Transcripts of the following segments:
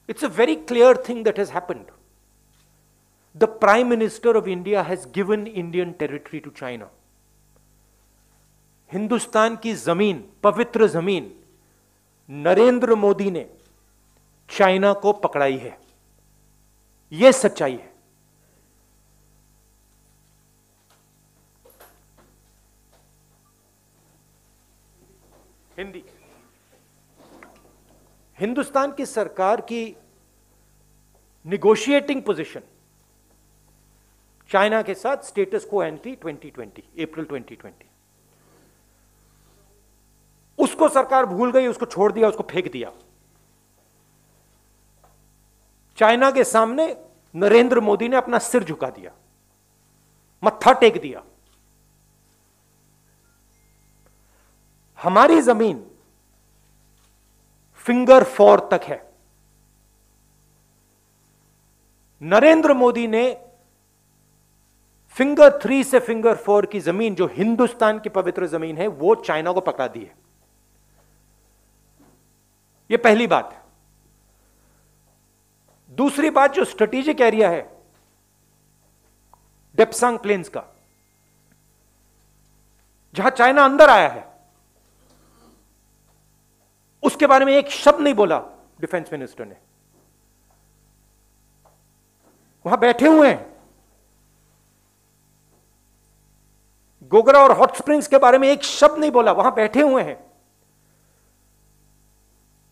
It's a very clear thing that has happened. The Prime Minister of India has given Indian territory to China. Hindustan की जमीन, पवित्र जमीन, नरेंद्र मोदी ने China को पकड़ाई है। यह सच्चाई है। हिंदी। हिंदुस्तान की सरकार की निगोशिएटिंग पोजीशन चाइना के साथ स्टेटस को एंटी 2020, अप्रैल 2020, उसको सरकार भूल गई, उसको छोड़ दिया, उसको फेंक दिया। चाइना के सामने नरेंद्र मोदी ने अपना सिर झुका दिया, मत्था टेक दिया। हमारी जमीन फिंगर 4 तक है। नरेंद्र मोदी ने फिंगर 3 से फिंगर 4 की जमीन, जो हिंदुस्तान की पवित्र जमीन है, वो चाइना को पकड़ा दी है। यह पहली बात है। दूसरी बात, जो स्ट्रेटेजिक एरिया है डेप्सांग प्लेन्स का, जहां चाइना अंदर आया है, उसके बारे में एक शब्द नहीं बोला डिफेंस मिनिस्टर ने। वहां बैठे हुए हैं। गोगरा और हॉट स्प्रिंग्स के बारे में एक शब्द नहीं बोला, वहां बैठे हुए हैं।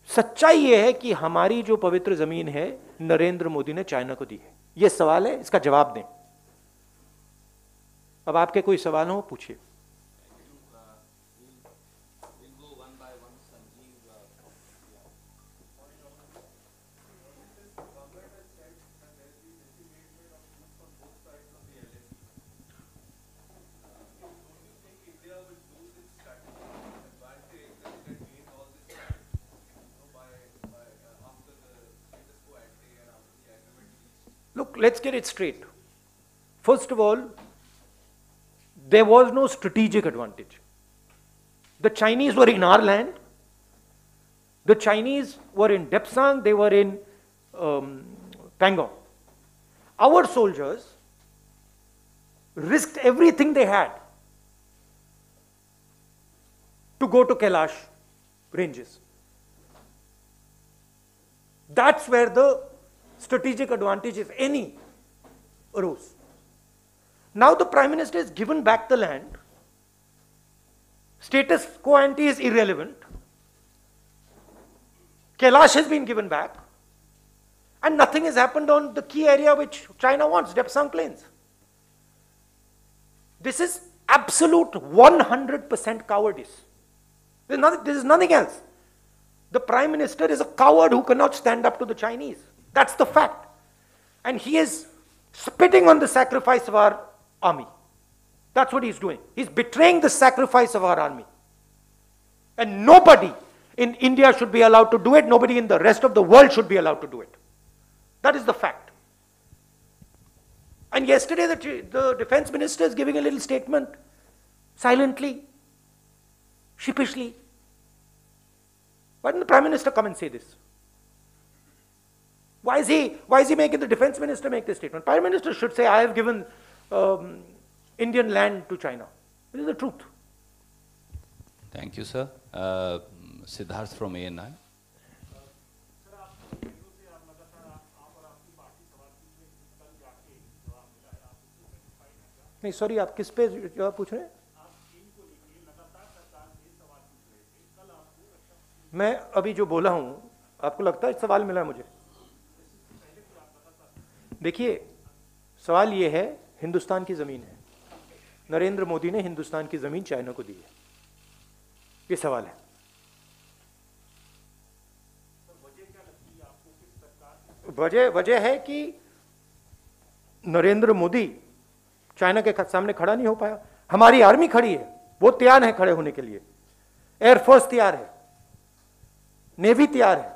सच्चाई यह है कि हमारी जो पवित्र जमीन है नरेंद्र मोदी ने चाइना को दी है। यह सवाल है, इसका जवाब दें। अब आपके कोई सवाल हो पूछिए। Look, let's get it straight. First of all, there was no strategic advantage. The Chinese were in our land. The Chinese were in Depsang, they were in Pangong. Our soldiers risked everything they had to go to Kailash ranges. That's where the strategic advantage, if any, arose. Now the Prime Minister has given back the land. Status quo ante is irrelevant. Kailash has been given back. And nothing has happened on the key area which China wants, Depsang Plains. This is absolute 100% cowardice. This is nothing else. The Prime Minister is a coward who cannot stand up to the Chinese. That's the fact. And he is spitting on the sacrifice of our army. That's what he's doing. He's betraying the sacrifice of our army. And nobody in India should be allowed to do it. Nobody in the rest of the world should be allowed to do it. That is the fact. And yesterday the defense minister is giving a little statement, silently, sheepishly. Why didn't the Prime Minister come and say this? Why is he making the defense minister make this statement? Prime Minister should say, I have given Indian land to China. This is the truth. Thank you, sir. Siddharth from ANI. नहीं sorry, आप किस पे जवाब पूछ रहे हैं? मैं अभी जो बोला हूं, आपको लगता है सवाल मिला मुझे? देखिए, सवाल ये है, हिंदुस्तान की जमीन है, नरेंद्र मोदी ने हिंदुस्तान की जमीन चाइना को दी है, ये सवाल है। वजह है कि नरेंद्र मोदी चाइना के सामने खड़ा नहीं हो पाया। हमारी आर्मी खड़ी है, वो तैयार है खड़े होने के लिए, एयरफोर्स तैयार है, नेवी तैयार है,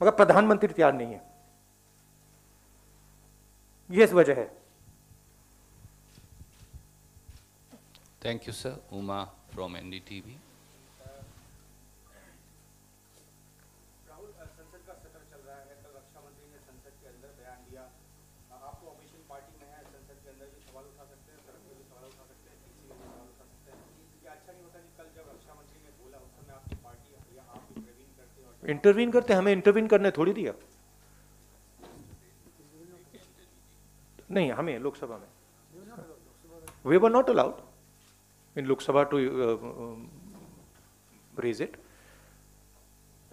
मगर प्रधानमंत्री तैयार नहीं है। ये वजह है। Thank you, sir. Uma from NDTV. Rahul, संसद का सत्र चल पार्टी में है, संसद के अंदर भी सवाल उठा सकते हैं, तरफ में भी सवाल उठा सकते हैं, पीछे में भी सवाल उठा सकते हैं। क्या अच्छा नहीं होता कि कल जब रक्षा मंत्री ने बोला उस समय आपकी पार्टी या आप इंटरवीन करते और इंटरवीन करते, हमें इंटरवीन करने थोड़ी दिया, नहीं हमें लोकसभा में, we were not allowed in Lok Sabha to raise it,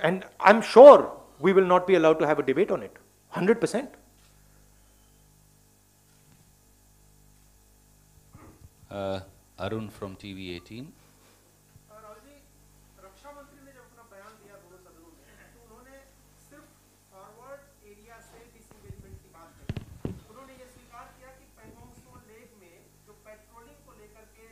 and I'm sure we will not be allowed to have a debate on it, 100%. Arun from TV18. Rahul ji, रक्षा मंत्री ने जब अपना बयान दिया दोनों सदनों में, तो उन्होंने सिर्फ फॉरवर्ड एरिया से डिसएंगेजमेंट की बात करी। उन्होंने ये स्वीकार किया कि पैंगोंग त्सो लेक में जो पेट्रोलिंग को लेकर के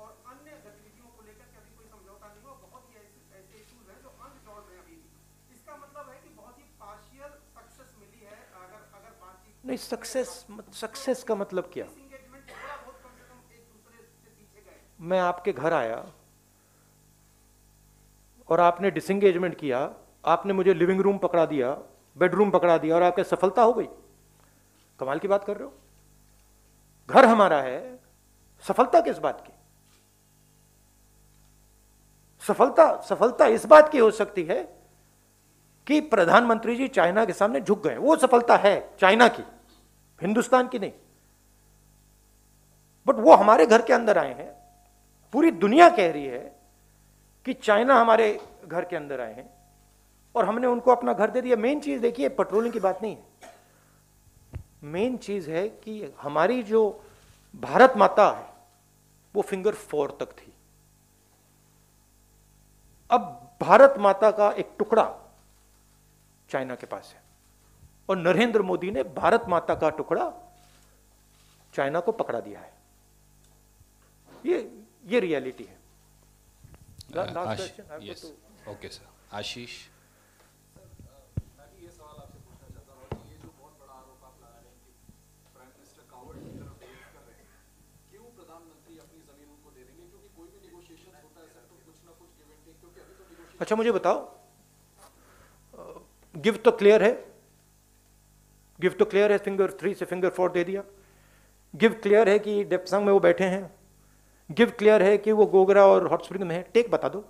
और अन्य गतिविधियों को लेकर के अभी कोई समझौता नहीं हुआ, बहुत ही ऐसे इश्यूज हैं जो अनरिजॉल्व हैं अभी भी। इसका मतलब है कि बहुत ही पार्शियल सक्सेस मिली है। अगर बातचीत नहीं, सक्सेस का मतलब क्या? डिसएंगेजमेंट थोड़ा बहुत कम से कम एक दूसरे से पीछे गए। मैं आपके घर आया और आपने डिसएंगेजमेंट किया, आपने मुझे लिविंग रूम पकड़ा दिया, बेडरूम पकड़ा दिया और आपके सफलता हो गई? कमाल की बात कर रहे हो। घर हमारा है, सफलता किस बात की? सफलता इस बात की हो सकती है कि प्रधानमंत्री जी चाइना के सामने झुक गए, वो सफलता है चाइना की, हिंदुस्तान की नहीं। बट वो हमारे घर के अंदर आए हैं, पूरी दुनिया कह रही है कि चाइना हमारे घर के अंदर आए हैं और हमने उनको अपना घर दे दिया। मेन चीज देखिए, पेट्रोलिंग की बात नहीं है, मेन चीज है कि हमारी जो भारत माता है वो फिंगर 4 तक थी। अब भारत माता का एक टुकड़ा चाइना के पास है और नरेंद्र मोदी ने भारत माता का टुकड़ा चाइना को पकड़ा दिया है। ये रियलिटी है। Last question, I have Yes. to- Okay, sir. Ashish. मैं भी ये सवाल आपसे पूछना चाहता हूँ कि ये जो बहुत बड़ा आरोप आप लगा रहे हैं कि प्राइम मिनिस्टर कावर्ड की तरफ बिहेव कर रहे हैं, क्यों प्रधानमंत्री अपनी जमीन उनको दे देंगे? क्योंकि कोई भी नेगोशिएशन होता है सर तो कुछ ना कुछ गिव एंड टेक, क्योंकि अभी तो नेगोशिएशन। अच्छा मुझे बताओ, गिव तो क्लियर है, गिव तो क्लियर है, फिंगर 3 से फिंगर 4 दे दिया। गिव क्लियर है कि डेप्संग में वो बैठे हैं, गिव क्लियर है कि वो गोगरा और हॉट स्प्रिंग में है। टेक बता दो।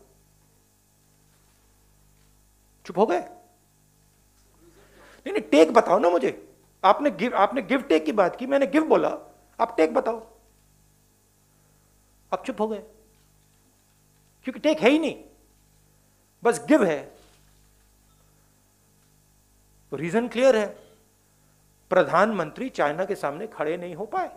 चुप हो गए? नहीं, टेक बताओ ना मुझे। आपने गिव टेक की बात की, मैंने गिव बोला, आप टेक बताओ। आप चुप हो गए क्योंकि टेक है ही नहीं, बस गिव है। रीजन क्लियर है, प्रधानमंत्री चाइना के सामने खड़े नहीं हो पाए।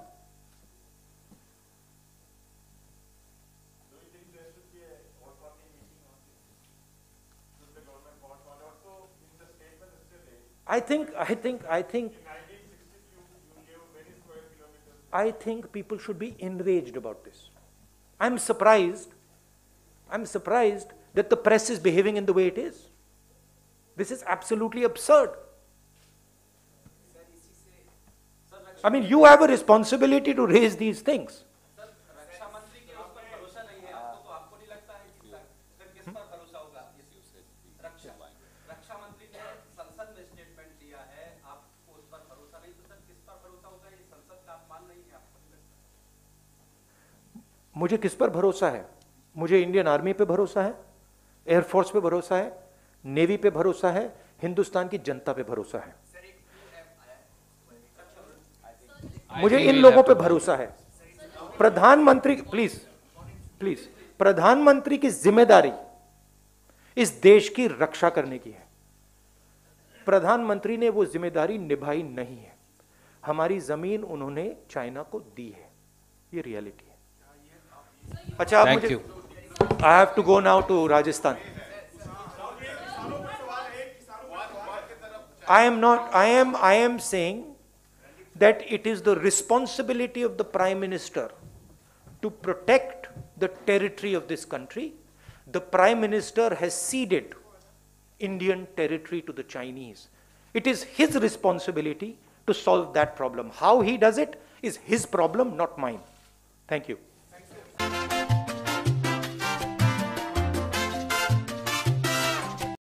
I think people should be enraged about this. I'm surprised that the press is behaving in the way it is. This is absolutely absurd. I mean, you have a responsibility to raise these things. रक्षा मंत्री के उस पर भरोसा नहीं है आपको, तो आपको नहीं लगता है कि फिर किस पर भरोसा होगा? रक्षा मंत्री ने संसद में स्टेटमेंट दिया है, आपको उस पर भरोसा नहीं, तो सर किस पर भरोसा होगा? ये संसद का अपमान नहीं है आपको नहीं लगता? मुझे किस पर भरोसा है? मुझे इंडियन आर्मी पे भरोसा है, एयरफोर्स पे भरोसा है, नेवी पे भरोसा है, हिंदुस्तान की जनता पे भरोसा है। मुझे इन लोगों पे भरोसा है। प्रधानमंत्री, प्लीज, प्रधानमंत्री की जिम्मेदारी इस देश की रक्षा करने की है। प्रधानमंत्री ने वो जिम्मेदारी निभाई नहीं है। हमारी जमीन उन्होंने चाइना को दी है, ये रियलिटी है। अच्छा, Thank मुझे you. I have to go now to Rajasthan. I am saying that it is the responsibility of the Prime Minister to protect the territory of this country. The Prime Minister has ceded Indian territory to the Chinese. It is his responsibility to solve that problem. How he does it is his problem, not mine. Thank you.